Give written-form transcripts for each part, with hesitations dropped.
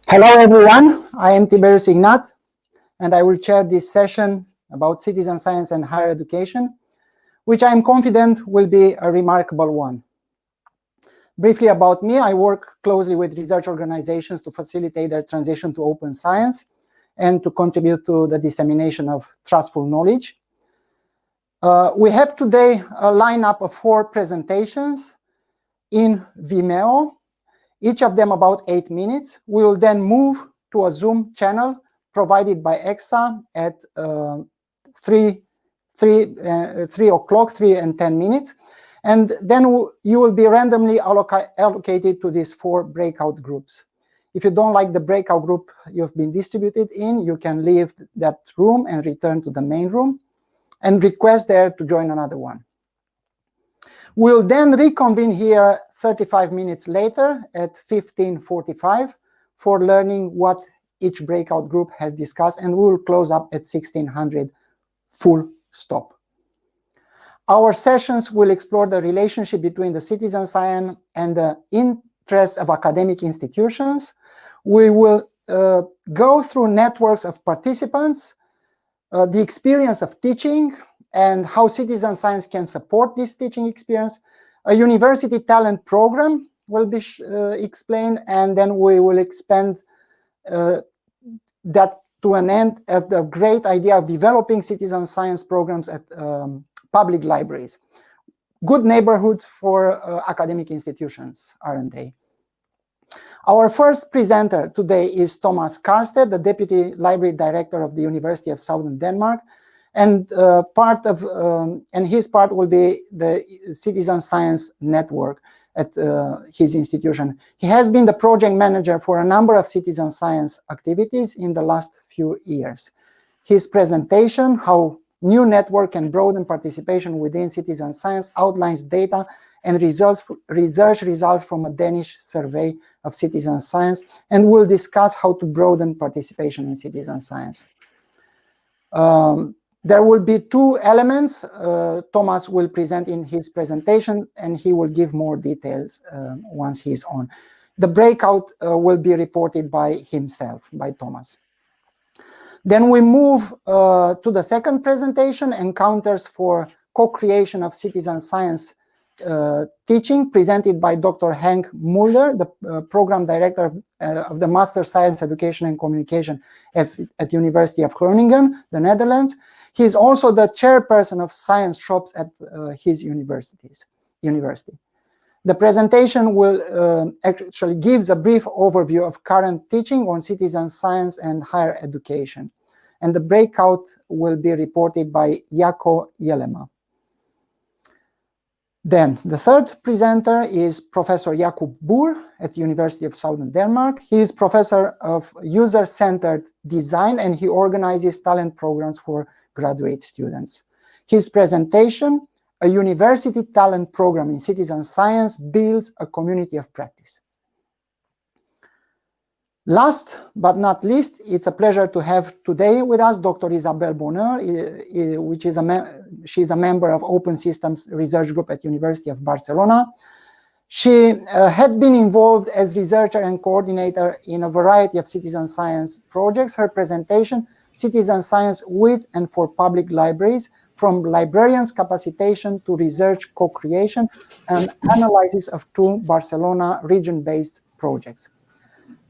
Hello everyone, I am Tiberius Ignat, and I will chair this session about citizen science and higher education, which I am confident will be a remarkable one. Briefly about me, I work closely with research organizations to facilitate their transition to open science and to contribute to the dissemination of trustful knowledge. We have today a lineup of 4 presentations in Vimeo, each of them about 8 minutes. We will then move to a Zoom channel provided by EXA at 3 o'clock, 3 and 10 minutes. And then you will be randomly allocated to these 4 breakout groups. If you don't like the breakout group you've been distributed in, you can leave that room and return to the main room and request there to join another one. We'll then reconvene here 35 minutes later at 15:45 for learning what each breakout group has discussed, and we will close up at 1600 full stop. Our sessions will explore the relationship between the citizen science and the interests of academic institutions. We will go through networks of participants, the experience of teaching, and how citizen science can support this teaching experience. A university talent program will be explained, and then we will expand that to an end at the great idea of developing citizen science programs at public libraries. Good neighborhood for academic institutions, aren't they? Our first presenter today is Thomas Kaarsted, the Deputy Library Director of the University of Southern Denmark, and his part will be the Citizen Science Network at his institution. He has been the project manager for a number of citizen science activities in the last few years. His presentation, How New Network Can Broaden Participation Within Citizen Science, outlines data and research results from a Danish survey of citizen science, and will discuss how to broaden participation in citizen science. There will be 2 elements Thomas will present in his presentation, and he will give more details once he's on. The breakout will be reported by himself, by Thomas. Then we move to the second presentation, Encounters for Co-Creation of Citizen Science Teaching, presented by Dr. Henk Mulder, the Program Director of the Master Science Education and Communication at University of Groningen, the Netherlands. He is also the chairperson of science shops at his university. The presentation will actually gives a brief overview of current teaching on citizen science and higher education. And the breakout will be reported by Jako, Jellema. Then the third presenter is Professor Jako Boer at the University of Southern Denmark. He is professor of user-centered design, and he organizes talent programs for graduate students. His presentation, A University Talent Program in Citizen Science Builds a Community of Practice. Last but not least, it's a pleasure to have today with us Dr. Isabelle Bonheur, she's a member of Open Systems Research Group at University of Barcelona. She had been involved as researcher and coordinator in a variety of citizen science projects. Her presentation, Citizen Science with and for Public Libraries, from librarians' capacitation to research co-creation, and analysis of 2 Barcelona region-based projects.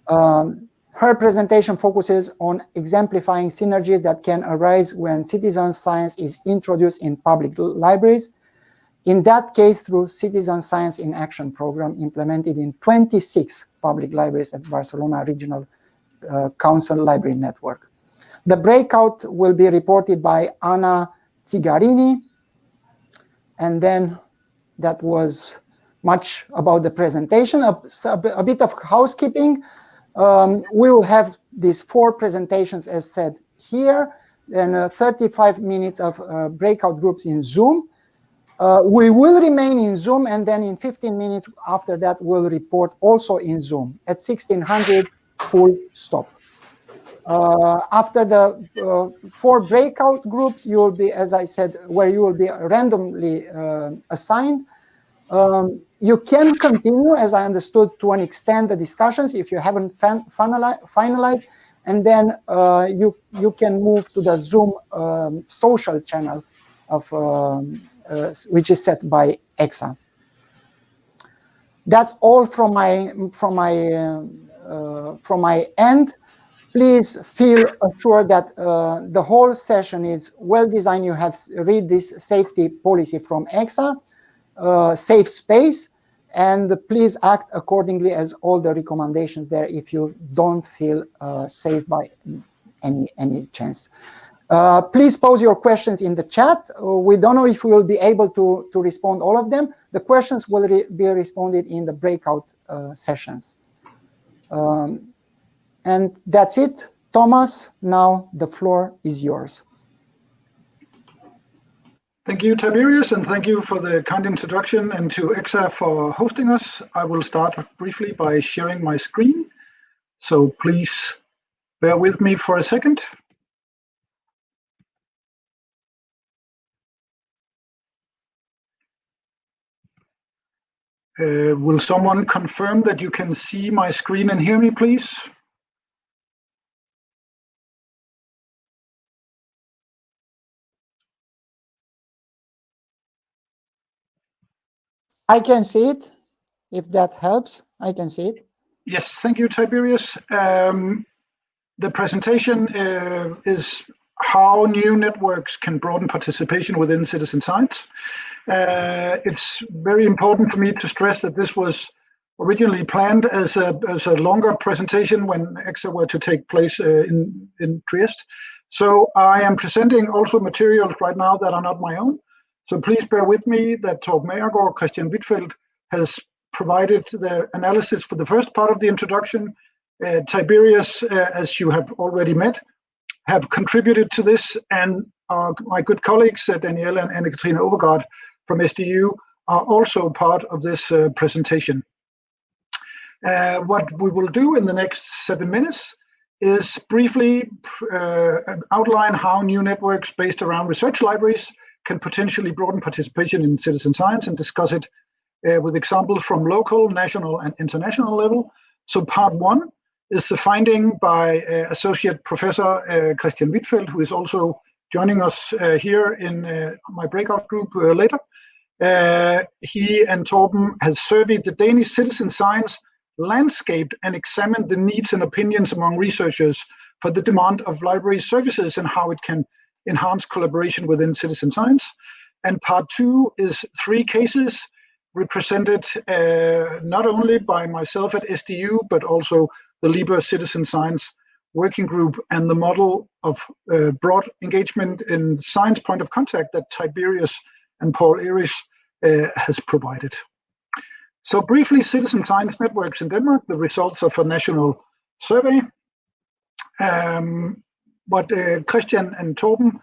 Her presentation focuses on exemplifying synergies that can arise when citizen science is introduced in public libraries, in that case through Citizen Science in Action program implemented in 26 public libraries at Barcelona Regional Council Library Network. The breakout will be reported by Anna Zigarini, and then that was much about the presentation. A bit of housekeeping. We will have these 4 presentations as said here, and 35 minutes of breakout groups in Zoom. We will remain in Zoom, and then in 15 minutes after that we'll report also in Zoom at 1600 full stop. After the 4 breakout groups, you will be, as I said, where you will be randomly assigned. You can continue, as I understood, to an extent the discussions if you haven't finalized, and then you can move to the Zoom social channel of which is set by EXA. That's all from my end. Please feel assured that the whole session is well designed. You have read this safety policy from EXA. Safe space, and please act accordingly as all the recommendations there if you don't feel safe by any chance. Please pose your questions in the chat. We don't know if we will be able to respond all of them. The questions will be responded in the breakout sessions. And that's it. Thomas, now the floor is yours. Thank you, Tiberius, and thank you for the kind introduction, and to EXA for hosting us. I will start briefly by sharing my screen, so please bear with me for a second. Will someone confirm that you can see my screen and hear me, please? I can see it. If that helps, I can see it. Yes, thank you, Tiberius. The presentation is how new networks can broaden participation within citizen science. It's very important for me to stress that this was originally planned as a longer presentation when EXA were to take place in Trieste. So I am presenting also materials right now that are not my own. So please bear with me that Torben Agergaard, Kristian Hvidtfelt has provided the analysis for the first part of the introduction. Tiberius, as you have already met, have contributed to this, and my good colleagues, Danielle and Kathrine Overgaard from SDU, are also part of this presentation. What we will do in the next 7 minutes is briefly outline how new networks based around research libraries can potentially broaden participation in citizen science, and discuss it with examples from local, national, and international level. So part one is the finding by Associate Professor Kristian Hvidtfelt, who is also joining us here in my breakout group later. He and Torben has surveyed the Danish citizen science landscape and examined the needs and opinions among researchers for the demand of library services and how it can enhance collaboration within citizen science. And part two is 3 cases represented not only by myself at SDU, but also the LIBER Citizen Science Working Group and the model of broad engagement in science point of contact that Tiberius and Paul Erich has provided. So briefly, citizen science networks in Denmark, the results of a national survey. What Kristian and Torben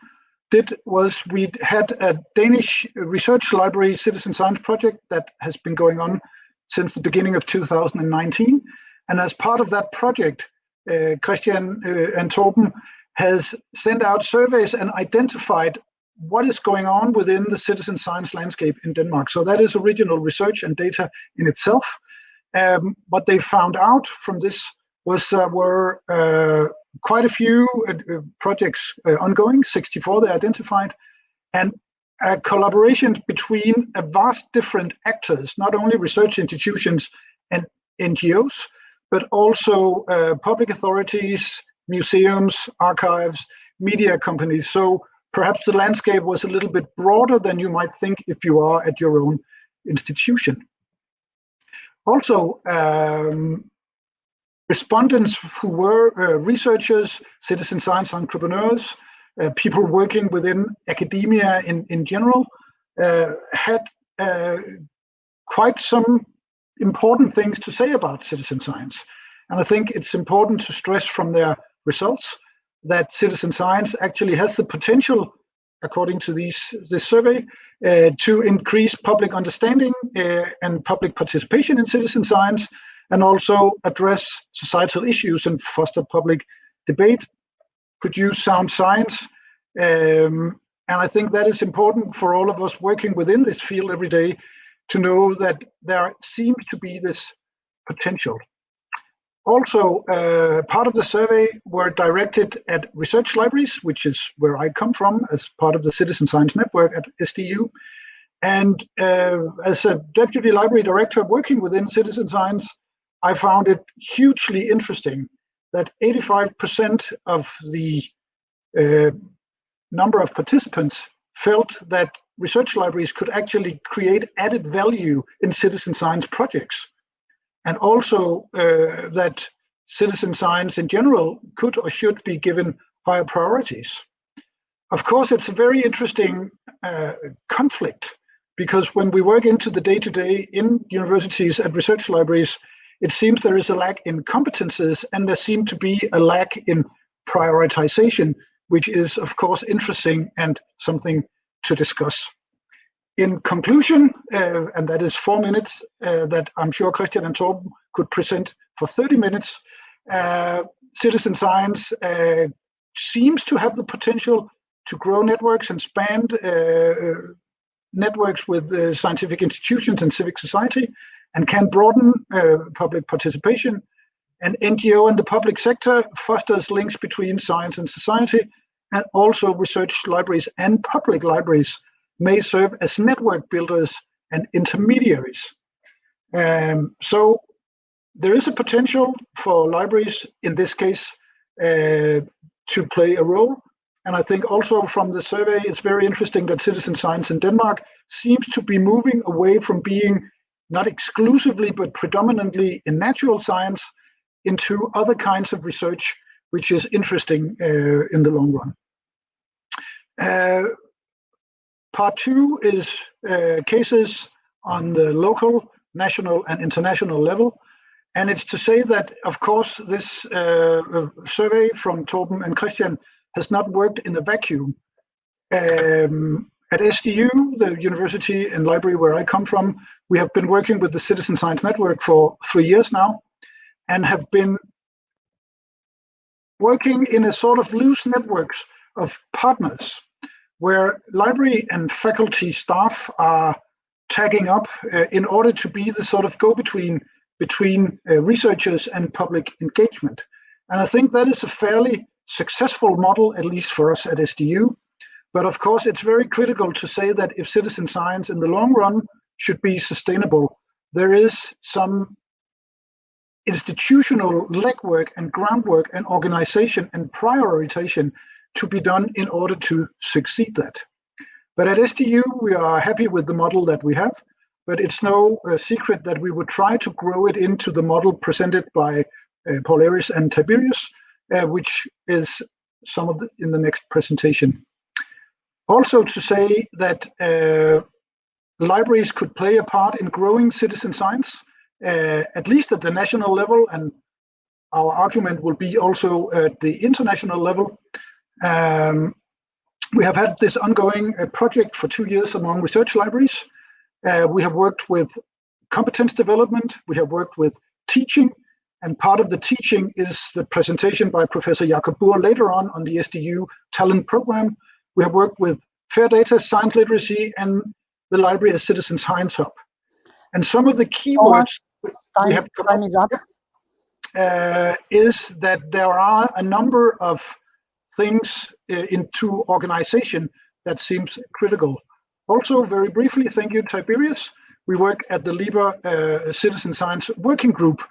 did was we had a Danish research library citizen science project that has been going on since the beginning of 2019. And as part of that project, Kristian and Torben has sent out surveys and identified what is going on within the citizen science landscape in Denmark. So that is original research and data in itself. What they found out from this was there were quite a few projects ongoing, 64 they identified, and a collaboration between a vast different actors, not only research institutions and NGOs, but also public authorities, museums, archives, media companies. So perhaps the landscape was a little bit broader than you might think if you are at your own institution. Also, respondents who were researchers, citizen science entrepreneurs, people working within academia in general, had quite some important things to say about citizen science. And I think it's important to stress from their results that citizen science actually has the potential, according to this survey, to increase public understanding and public participation in citizen science, and also address societal issues and foster public debate, produce sound science. And I think that is important for all of us working within this field every day, to know that there seems to be this potential. Also, part of the survey were directed at research libraries, which is where I come from as part of the Citizen Science Network at SDU. And as a deputy library director working within citizen science, I found it hugely interesting that 85% of the number of participants felt that research libraries could actually create added value in citizen science projects. And also that citizen science in general could or should be given higher priorities. Of course, it's a very interesting conflict, because when we work into the day-to-day in universities and research libraries, it seems there is a lack in competences and there seems to be a lack in prioritization, which is, of course, interesting and something to discuss. In conclusion, and that is 4 minutes that I'm sure Kristian and Torben could present for 30 minutes, citizen science seems to have the potential to grow networks and span networks with scientific institutions and civic society, and can broaden public participation. And NGO and the public sector fosters links between science and society, and also research libraries and public libraries may serve as network builders and intermediaries. So there is a potential for libraries, in this case, to play a role. And I think also from the survey, it's very interesting that citizen science in Denmark seems to be moving away from being not exclusively, but predominantly in natural science into other kinds of research, which is interesting in the long run. Part 2 is cases on the local, national, and international level. And it's to say that, of course, this survey from Torben and Kristian has not worked in a vacuum. At SDU, the university and library where I come from, we have been working with the Citizen Science Network for 3 years now, and have been working in a sort of loose networks of partners, where library and faculty staff are tagging up in order to be the sort of go-between between researchers and public engagement. And I think that is a fairly successful model, at least for us at SDU. But of course, it's very critical to say that if citizen science in the long run should be sustainable, there is some institutional legwork and groundwork and organization and prioritization to be done in order to succeed that. But at SDU, we are happy with the model that we have, but it's no secret that we would try to grow it into the model presented by Paul Eris and Tiberius, which is some of in the next presentation. Also to say that libraries could play a part in growing citizen science, at least at the national level, and our argument will be also at the international level. We have had this ongoing project for 2 years among research libraries. We have worked with competence development, we have worked with teaching, and part of the teaching is the presentation by Professor Jako later on the SDU talent program. We have worked with fair data, science literacy, and the library as citizen science hub. And some of the keywords we have come up is that there are a number of things into organization that seems critical. Also, very briefly, thank you, Tiberius. We work at the LIBER Citizen Science Working Group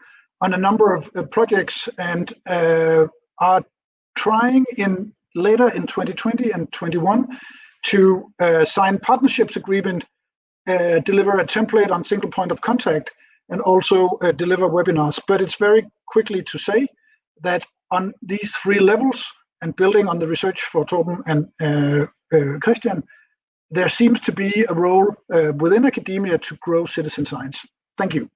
on a number of projects, and are trying later in 2020 and 21 to sign partnerships agreement, deliver a template on single point of contact, and also deliver webinars. But it's very quickly to say that on these 3 levels, and building on the research for Torben and Kristian, there seems to be a role within academia to grow citizen science. Thank you.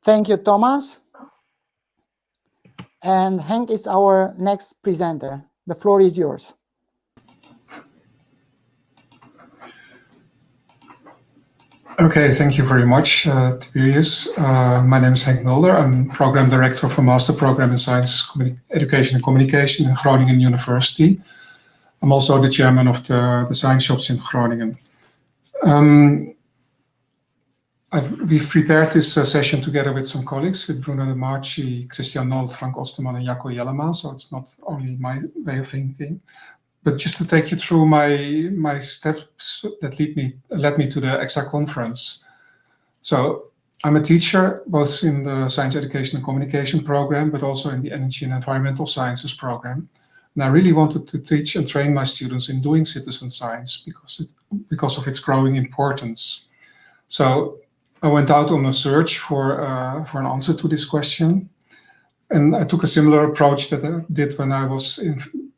Thank you, Thomas. And Henk is our next presenter. The floor is yours. Okay, thank you very much, Tiberius. My name is Henk Mulder. I'm Program Director for Master Program in Science, Education and Communication at Groningen University. I'm also the chairman of the science shops in Groningen. We've prepared this session together with some colleagues, with Bruna, Marchi, Kristian, Nold, Ostermann, and Jako, Jellema. So it's not only my way of thinking, but just to take you through my steps that led me to the EXA conference. So I'm a teacher, both in the Science Education and Communication program, but also in the Energy and Environmental Sciences program. And I really wanted to teach and train my students in doing citizen science because of its growing importance. So I went out on a search for an answer to this question. And I took a similar approach that I did when I was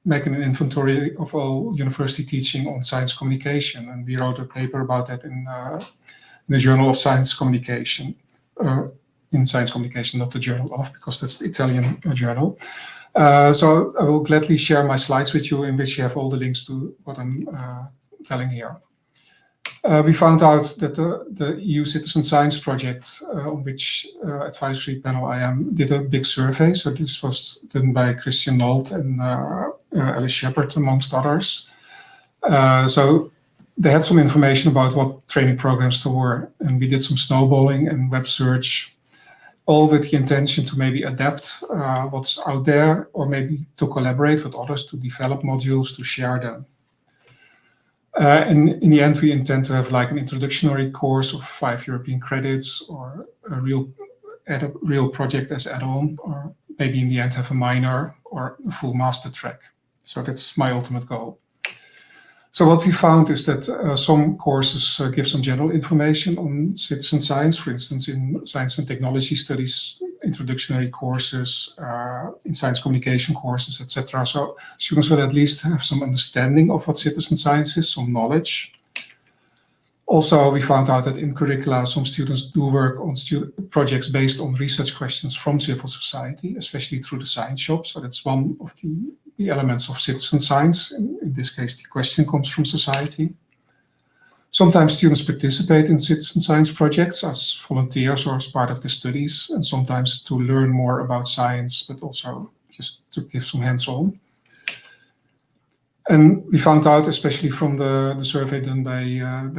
making an inventory of all university teaching on science communication. And we wrote a paper about that in the Journal of Science Communication. In Science Communication, not the Journal of, because that's the Italian journal. So I will gladly share my slides with you, in which you have all the links to what I'm telling here. We found out that the EU Citizen Science Project, on which advisory panel I am, did a big survey. So this was done by Kristian, Nold, and Alice Shepard, amongst others. So they had some information about what training programs there were, and we did some snowballing and web search, all with the intention to maybe adapt what's out there, or maybe to collaborate with others to develop modules to share them. And in the end, we intend to have like an introductory course of 5 European credits, or a real project as add-on, or maybe in the end have a minor or a full master track. So that's my ultimate goal. So what we found is that some courses give some general information on citizen science, for instance, in science and technology studies, introductory courses, in science communication courses, etc. So students will at least have some understanding of what citizen science is, some knowledge. Also, we found out that in curricula, some students do work on projects based on research questions from civil society, especially through the science shop. So that's one of the elements of citizen science. In this case, the question comes from society. Sometimes students participate in citizen science projects as volunteers or as part of the studies, and sometimes to learn more about science, but also just to give some hands-on. And we found out, especially from the survey done by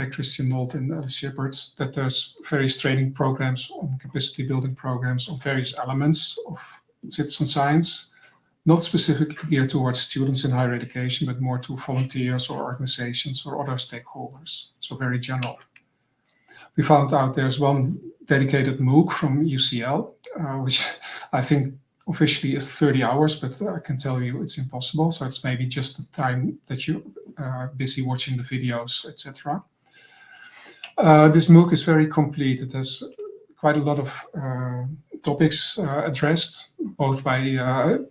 Kristian, Nold, and Alice Shepard, that there's various training programs on capacity building programs on various elements of citizen science, not specifically geared towards students in higher education, but more to volunteers or organizations or other stakeholders, so very general. We found out there's one dedicated MOOC from UCL, which I think officially is 30 hours, but I can tell you it's impossible. So it's maybe just the time that you're busy watching the videos, etc. This MOOC is very complete. It has quite a lot of topics addressed, both by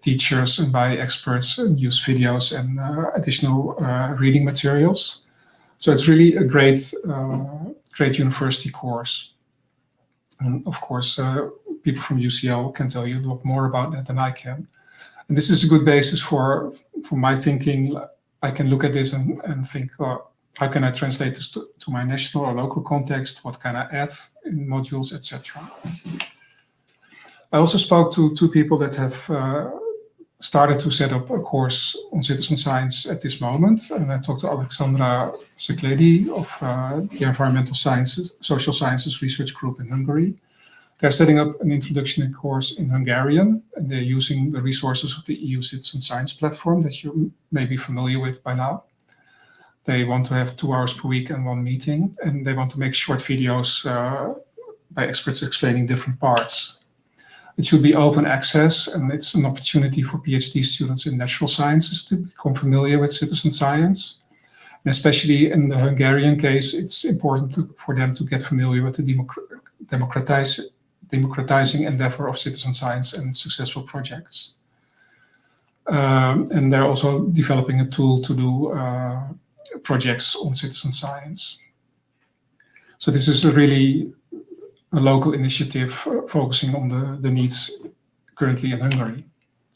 teachers and by experts, and use videos and additional reading materials. So it's really a great university course. And of course, people from UCL can tell you a lot more about that than I can. And this is a good basis for my thinking. I can look at this and think, how can I translate this to my national or local context? What can I add in modules, etc. I also spoke to 2 people that have started to set up a course on citizen science at this moment. And I talked to Alexandra Szekledi of the Environmental Sciences, Social Sciences Research Group in Hungary. They're setting up an introductory course in Hungarian, and they're using the resources of the EU Citizen Science Platform that you may be familiar with by now. They want to have 2 hours per week and 1 meeting, and they want to make short videos by experts explaining different parts. It should be open access, and it's an opportunity for PhD students in natural sciences to become familiar with citizen science. And especially in the Hungarian case, it's important for them to get familiar with the democratizing endeavor of citizen science and successful projects. And they're also developing a tool to do projects on citizen science. So this is a local initiative focusing on the needs currently in Hungary.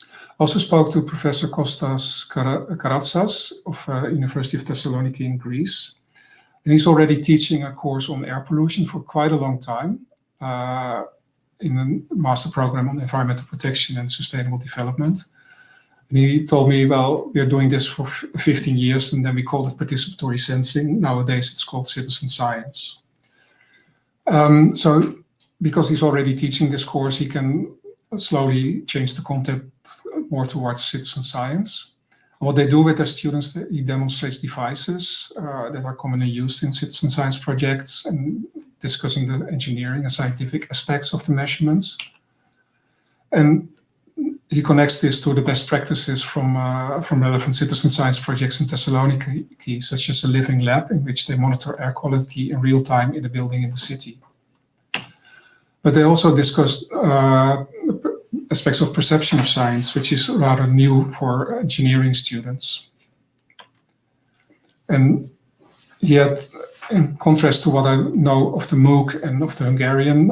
I also spoke to Professor Kostas Karatsas of University of Thessaloniki in Greece. And he's already teaching a course on air pollution for quite a long time in a master program on environmental protection and sustainable development. And he told me, well, we're doing this for 15 years, and then we called it participatory sensing. Nowadays, it's called citizen science. So because he's already teaching this course, he can slowly change the content more towards citizen science. And what they do with their students, he demonstrates devices that are commonly used in citizen science projects and discussing the engineering and scientific aspects of the measurements. And he connects this to the best practices from relevant citizen science projects in Thessaloniki, such as a living lab in which they monitor air quality in real time in a building in the city. But they also discussed aspects of perception of science, which is rather new for engineering students. And yet, in contrast to what I know of the MOOC and of the Hungarian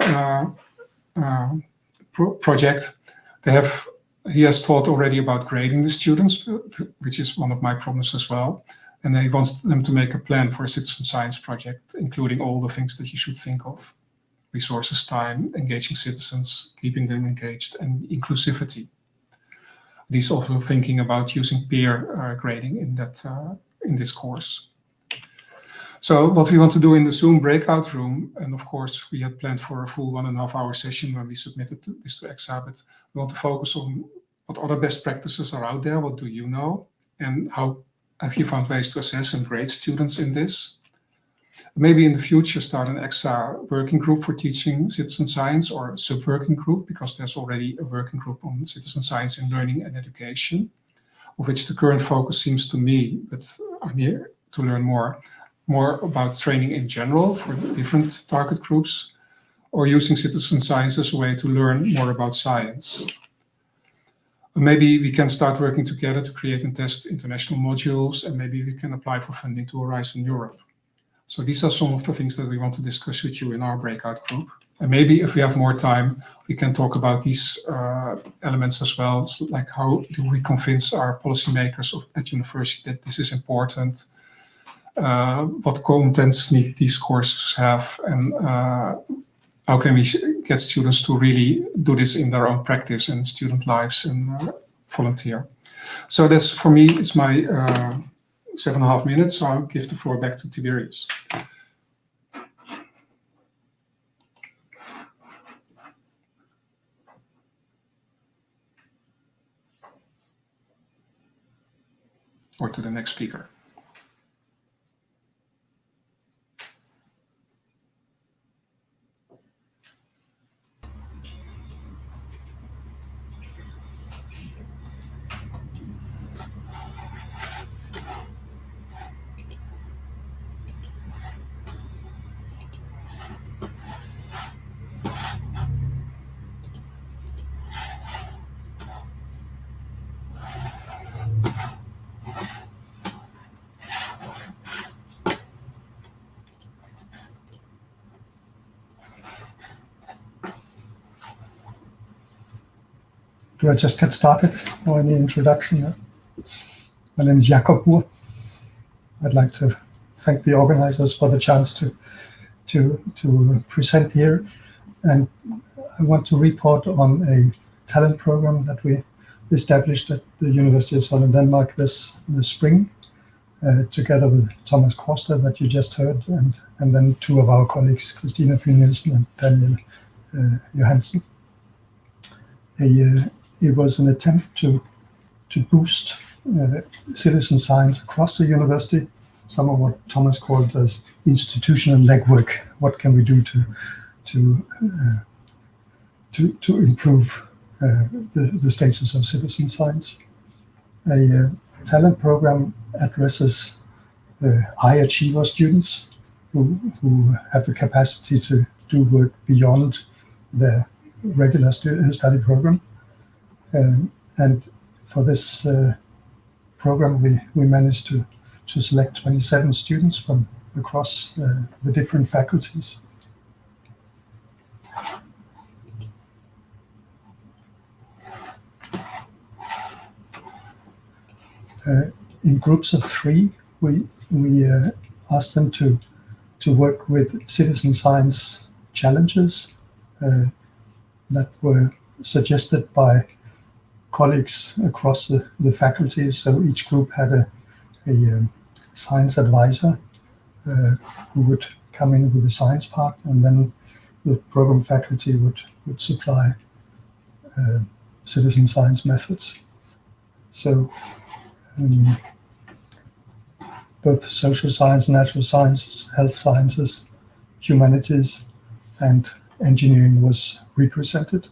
project, he has thought already about grading the students, which is one of my problems as well. And he wants them to make a plan for a citizen science project, including all the things that you should think of: resources, time, engaging citizens, keeping them engaged, and inclusivity. He's also thinking about using peer grading in this course. So what we want to do in the Zoom breakout room, and of course we had planned for a full 1.5 hour session when we submitted this to EXA, but we want to focus on what other best practices are out there, what do you know, and how have you found ways to assess and grade students in this. Maybe in the future start an EXA working group for teaching citizen science, or a sub-working group, because there's already a working group on citizen science in learning and education, of which the current focus seems to me, but I'm here to learn more about training in general for different target groups, or using citizen science as a way to learn more about science. Maybe we can start working together to create and test international modules, and maybe we can apply for funding to Horizon Europe. So these are some of the things that we want to discuss with you in our breakout group. And maybe if we have more time, we can talk about these elements as well, like how do we convince our policymakers at university that this is important, what contents need these courses have, and how can we get students to really do this in their own practice and student lives and volunteer. So that's, for me, it's my 7.5 minutes, so I'll give the floor back to Tiberius. Or to the next speaker. Do I just get started, or any introduction? My name is Jako. I'd like to thank the organizers for the chance to present here, and I want to report on a talent program that we established at the University of Southern Denmark this spring, together with Thomas Kaarsted that you just heard, and then two of our colleagues, Kristian from Nielsen and Danielle Johansen. It was an attempt to boost citizen science across the university, some of what Thomas called as institutional legwork. What can we do to improve the status of citizen science? A talent program addresses high achiever students who have the capacity to do work beyond their regular study program. And for this program, we managed to select 27 students from across the different faculties. In groups of 3, we asked them to work with citizen science challenges that were suggested by colleagues across the faculties. So each group had a science advisor who would come in with the science part, and then the program faculty would supply citizen science methods. So both social science, natural sciences, health sciences, humanities, and engineering was represented.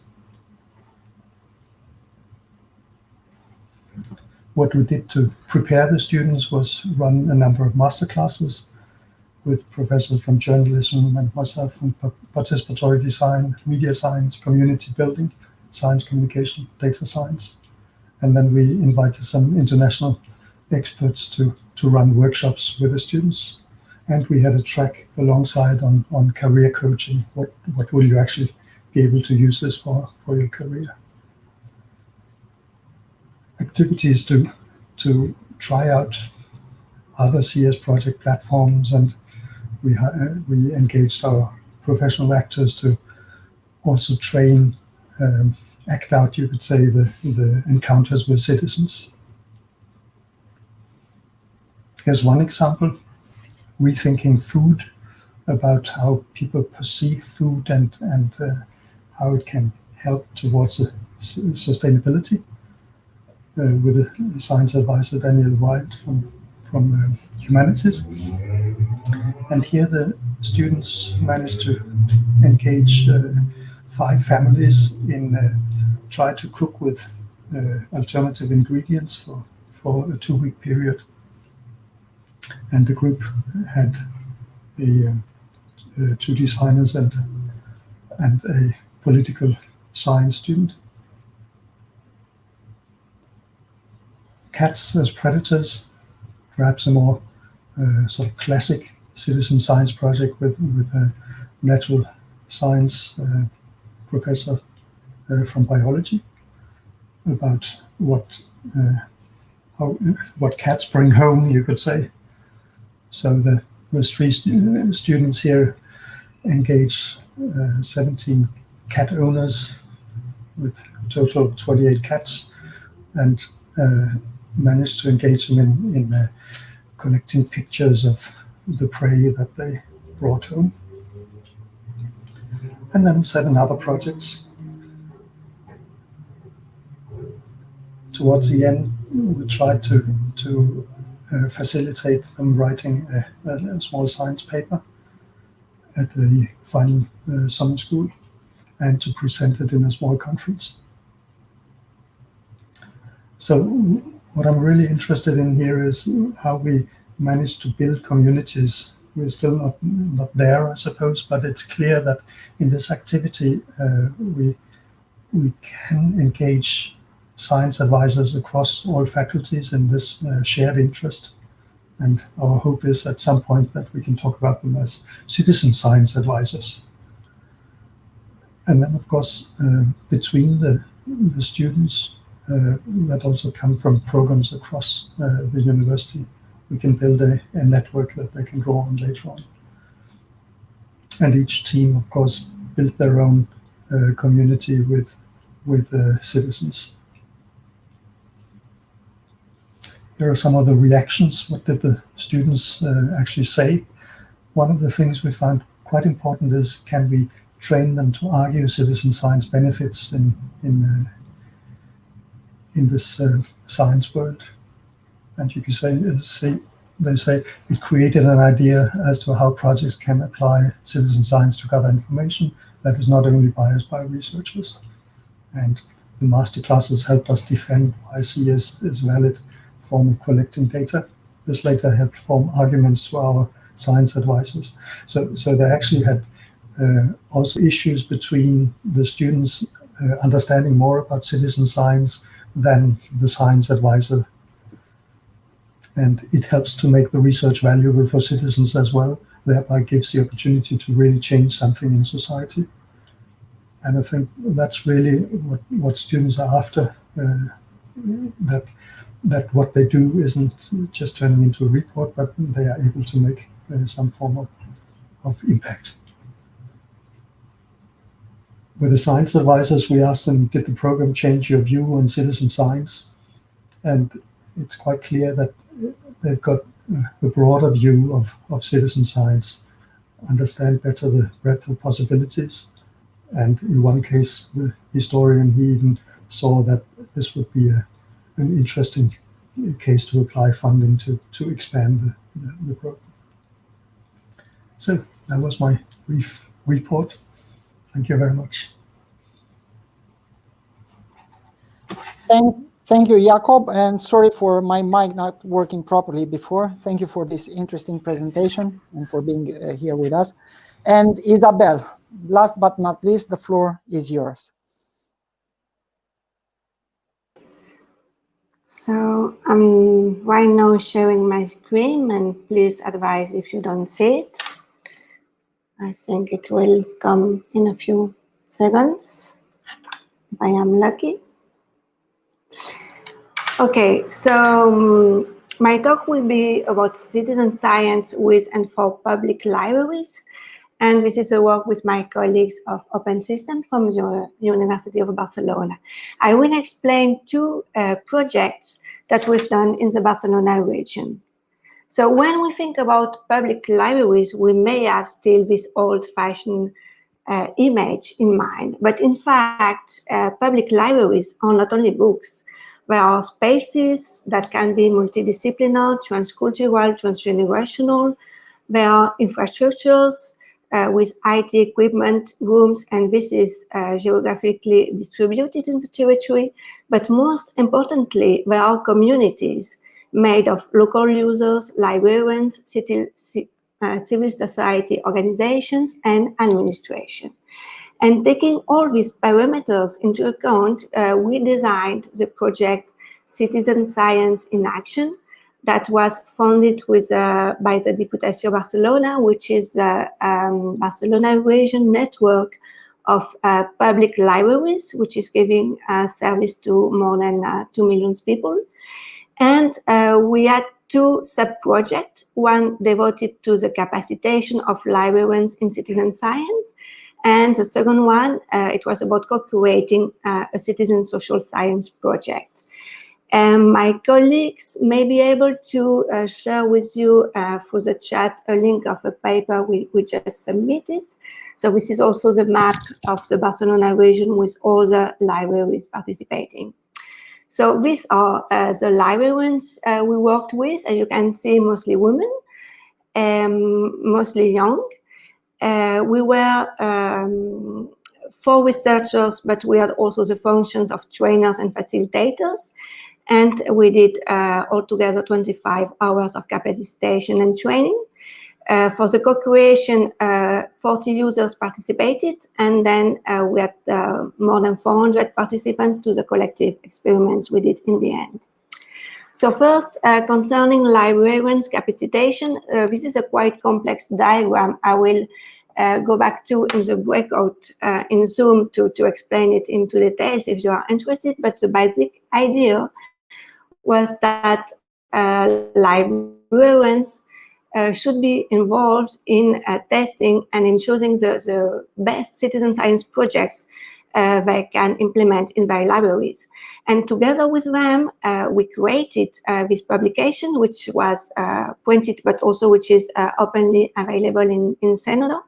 What we did to prepare the students was run a number of master classes with professors from journalism and myself from participatory design, media science, community building, science communication, data science. And then we invited some international experts to run workshops with the students. And we had a track alongside on career coaching. What will you actually be able to use this for your career? Activities to try out other CS project platforms, and we engaged our professional actors to also train, act out, you could say, the encounters with citizens. Here's one example: rethinking food, about how people perceive food and how it can help towards sustainability. With a science advisor, Danielle, from humanities. And here the students managed to engage 5 families in try to cook with alternative ingredients for a 2-week period. And the group had 2 designers and a political science student. Cats as predators, perhaps a more sort of classic citizen science project with a natural science professor from biology about what cats bring home, you could say. So the 3 students here engage 17 cat owners with a total of 28 cats, and managed to engage them in collecting pictures of the prey that they brought home. And then 7 other projects. Towards the end, we tried to facilitate them writing a small science paper at the final summer school, and to present it in a small conference. So what I'm really interested in here is how we manage to build communities. We're still not there, I suppose, but it's clear that in this activity we can engage science advisors across all faculties in this shared interest. And our hope is at some point that we can talk about them as citizen science advisors. And then, of course, between the students that also come from programs across the university, we can build a network that they can draw on later on. And each team, of course, built their own community with citizens. Here are some of the reactions. What did the students actually say? One of the things we found quite important is, can we train them to argue citizen science benefits in this science world? And you can say, they say it created an idea as to how projects can apply citizen science to gather information that is not only biased by researchers. And the master classes helped us defend why CS is a valid form of collecting data. This later helped form arguments to our science advisors. So they actually had also issues between the students understanding more about citizen science than the science advisor. And it helps to make the research valuable for citizens as well, thereby gives the opportunity to really change something in society. And I think that's really what students are after, that what they do isn't just turning into a report, but they are able to make some form of impact. with the science advisors, we asked them, did the program change your view on citizen science? And it's quite clear that they've got a broader view of citizen science, understand better the breadth of possibilities. And in one case, the historian, he even saw that this would be an interesting case to apply funding to expand the program. So that was my brief report. Thank you very much. Thank you, Jakob, and sorry for my mic not working properly before. Thank you for this interesting presentation and for being here with us. And Isabel, last but not least, the floor is yours. So I'm right now sharing my screen, and please advise if you don't see it. I think it will come in a few seconds, if I am lucky. Okay, so my talk will be about citizen science with and for public libraries. And this is a work with my colleagues of Open Systems from the University of Barcelona. I will explain two projects that we've done in the Barcelona region. So when we think about public libraries, we may have still this old-fashioned image in mind. But in fact, public libraries are not only books. There are spaces that can be multidisciplinary, transcultural, transgenerational. There are infrastructures with IT equipment, rooms, and this is geographically distributed in the territory. But most importantly, there are communities made of local users, librarians, civil society organizations, and administration. And taking all these parameters into account, we designed the project Citizen Science in Action that was funded with, by the Diputació Barcelona, which is the Barcelona region network of public libraries, which is giving service to more than 2 million people. And we had two sub-projects, one devoted to the capacitation of librarians in citizen science, and the second one, it was about co-creating a citizen social science project. My colleagues may be able to share with you through the chat a link of a paper we just submitted. So this is also the map of the Barcelona region with all the libraries participating. So these are the librarians we worked with. As you can see, mostly women, mostly young. We were 4 researchers, but we had also the functions of trainers and facilitators. And we did altogether 25 hours of capacitation and training. For the co-creation, 40 users participated, and then we had more than 400 participants to the collective experiments we did in the end. So first, concerning librarians' capacitation, this is a quite complex diagram. I will go back to in the breakout in Zoom to explain it into details if you are interested, but the basic idea was that librarians should be involved in testing and in choosing the best citizen science projects they can implement in their libraries. And together with them, we created this publication, which was printed, but also which is openly available in Zenodo.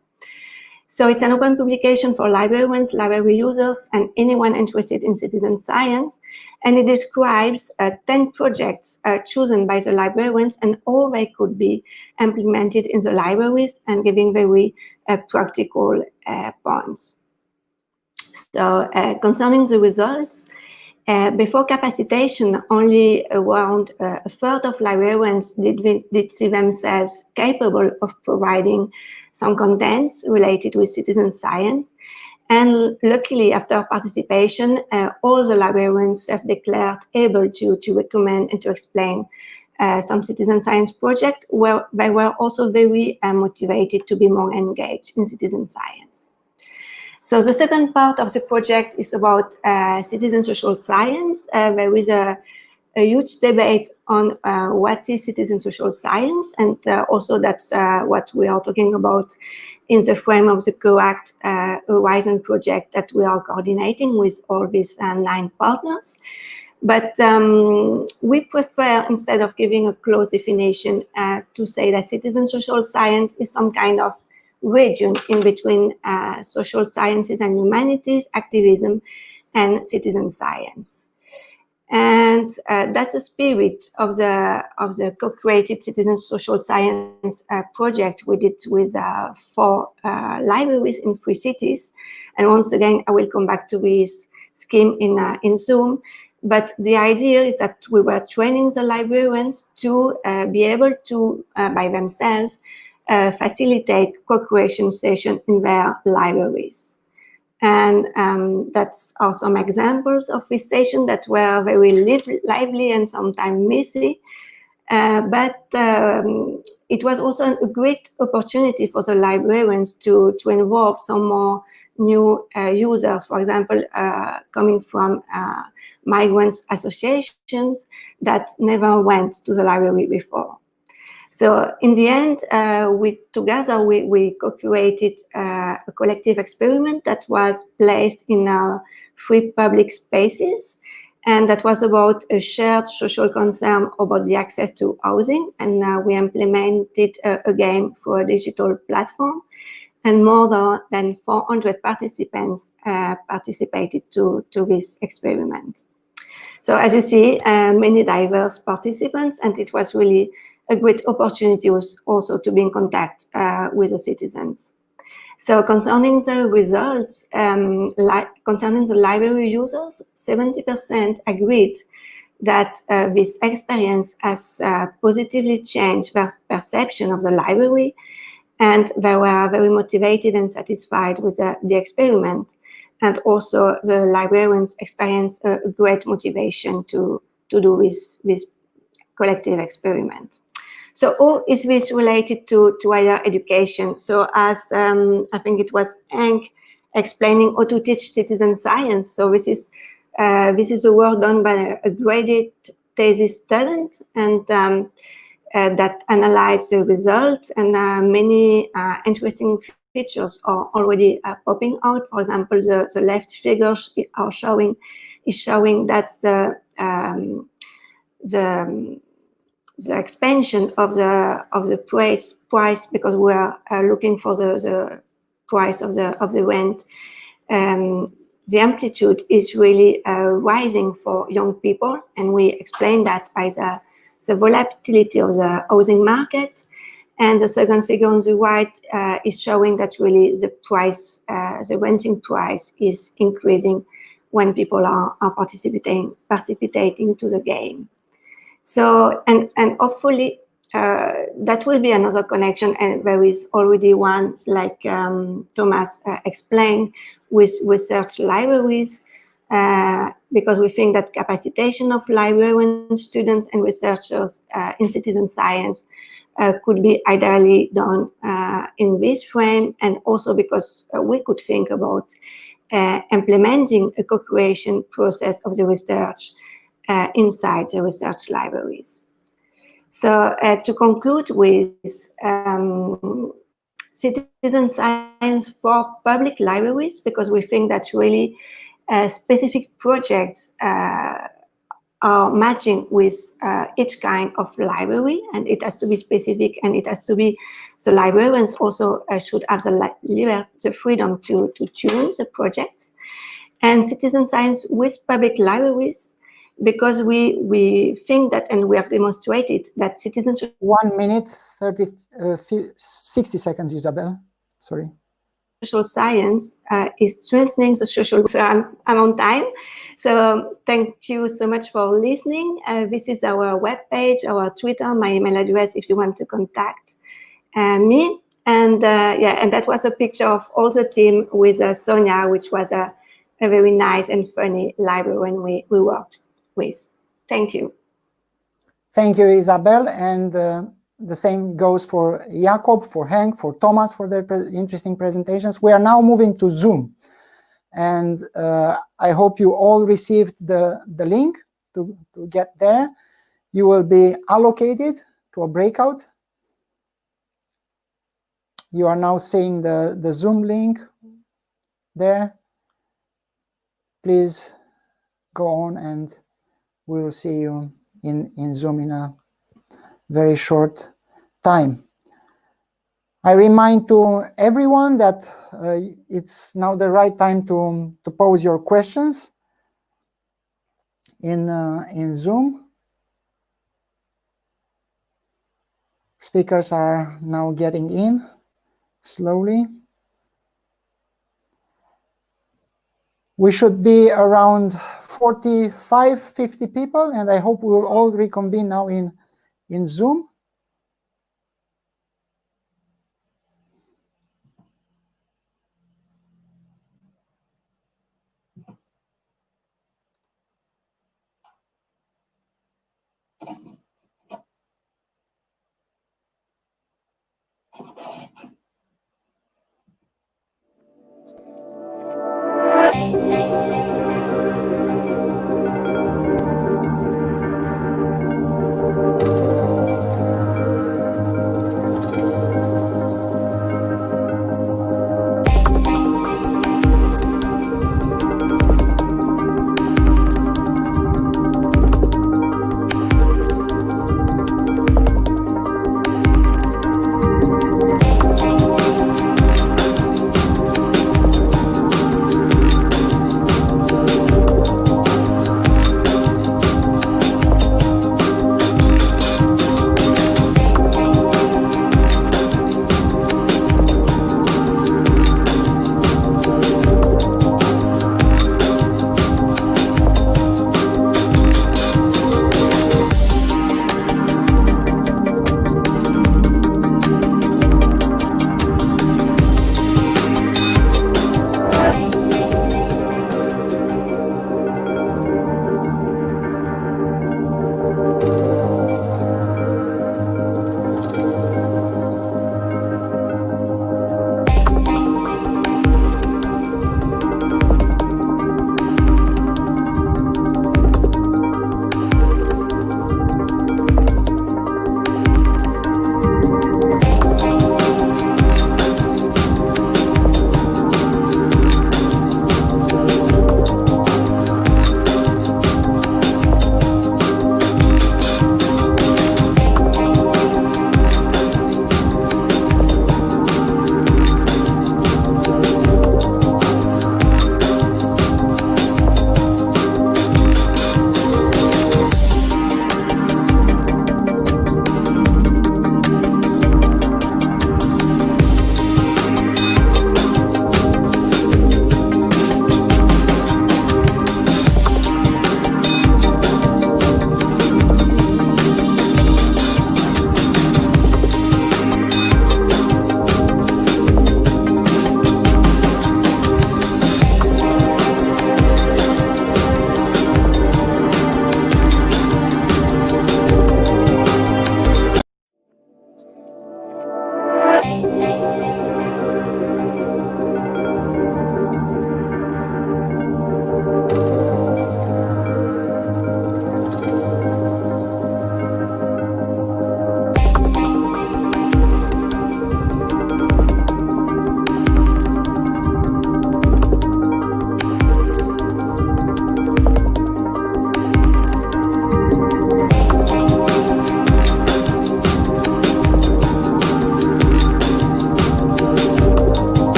So it's an open publication for librarians, library users, and anyone interested in citizen science. And it describes 10 projects chosen by the librarians and all they could be implemented in the libraries and giving very practical points. So concerning the results, before capacitation, only around a third of librarians did see themselves capable of providing some contents related with citizen science. And luckily, after participation, all the librarians have declared able to recommend and to explain some citizen science project where they were also very motivated to be more engaged in citizen science. So the second part of the project is about citizen social science. There is a huge debate on what is citizen social science, and also that's what we are talking about in the frame of the COACT Horizon project that we are coordinating with all these 9 partners. But we prefer, instead of giving a close definition, to say that citizen social science is some kind of region in between social sciences and humanities, activism, and citizen science. And that's the spirit of the co-created citizen social science project we did with 4 libraries in 3 cities. And once again, I will come back to this scheme in Zoom. But the idea is that we were training the librarians to be able to, by themselves, facilitate co-creation sessions in their libraries. And that's are some examples of this session that were very lively and sometimes messy. But it was also a great opportunity for the librarians to involve some more new users, for example, coming from migrants associations that never went to the library before. So in the end, we co-created a collective experiment that was placed in 3 public spaces, and that was about a shared social concern about the access to housing. And we implemented a game through a digital platform, and more than 400 participants participated to this experiment. So as you see, many diverse participants, and it was really a great opportunity was also to be in contact with the citizens. So concerning the results, concerning the library users, 70% agreed that this experience has positively changed their perception of the library, and they were very motivated and satisfied with the experiment. And also the librarians experienced a great motivation to do this collective experiment. So all is this related to higher education. So as I think it was Henk explaining how to teach citizen science. So this is a work done by a graduate thesis student, and that analyzed the results, and many interesting features are already popping out. For example, the left figures is showing that the expansion of the price, because we are looking for the price of the rent, the amplitude is really rising for young people, and we explain that by the volatility of the housing market. And the second figure on the right is showing that really the price, the renting price, is increasing when people are participating to the game. So, and hopefully that will be another connection, and there is already one, like Thomas explained, with research libraries, because we think that capacitation of librarians, students, and researchers in citizen science could be ideally done in this frame, and also because we could think about implementing a co-creation process of the research inside the research libraries. So to conclude with citizen science for public libraries, because we think that really specific projects are matching with each kind of library, and it has to be specific, and it has to be, the librarians also should have the freedom to choose the projects. And citizen science with public libraries, because we think that, and we have demonstrated that citizenship. 1 minute, 60 seconds, Isabel. Sorry. Social science is strengthening the social. I'm on time, so thank you so much for listening. This is our webpage, our Twitter, my email address if you want to contact me. And yeah, and that was a picture of all the team with Sonia, which was a very nice and funny librarian we worked with. Thank you. Thank you, Isabel, and the same goes for Jakob, for Henk, for Thomas, for their interesting presentations. We are now moving to Zoom, and I hope you all received the link to get there. You will be allocated to a breakout. You are now seeing the Zoom link there. Please go on and we will see you in Zoom in a very short time. I remind to everyone that it's now the right time to pose your questions in Zoom. Speakers are now getting in slowly. We should be around 45, 50 people, and I hope we will all reconvene now in Zoom.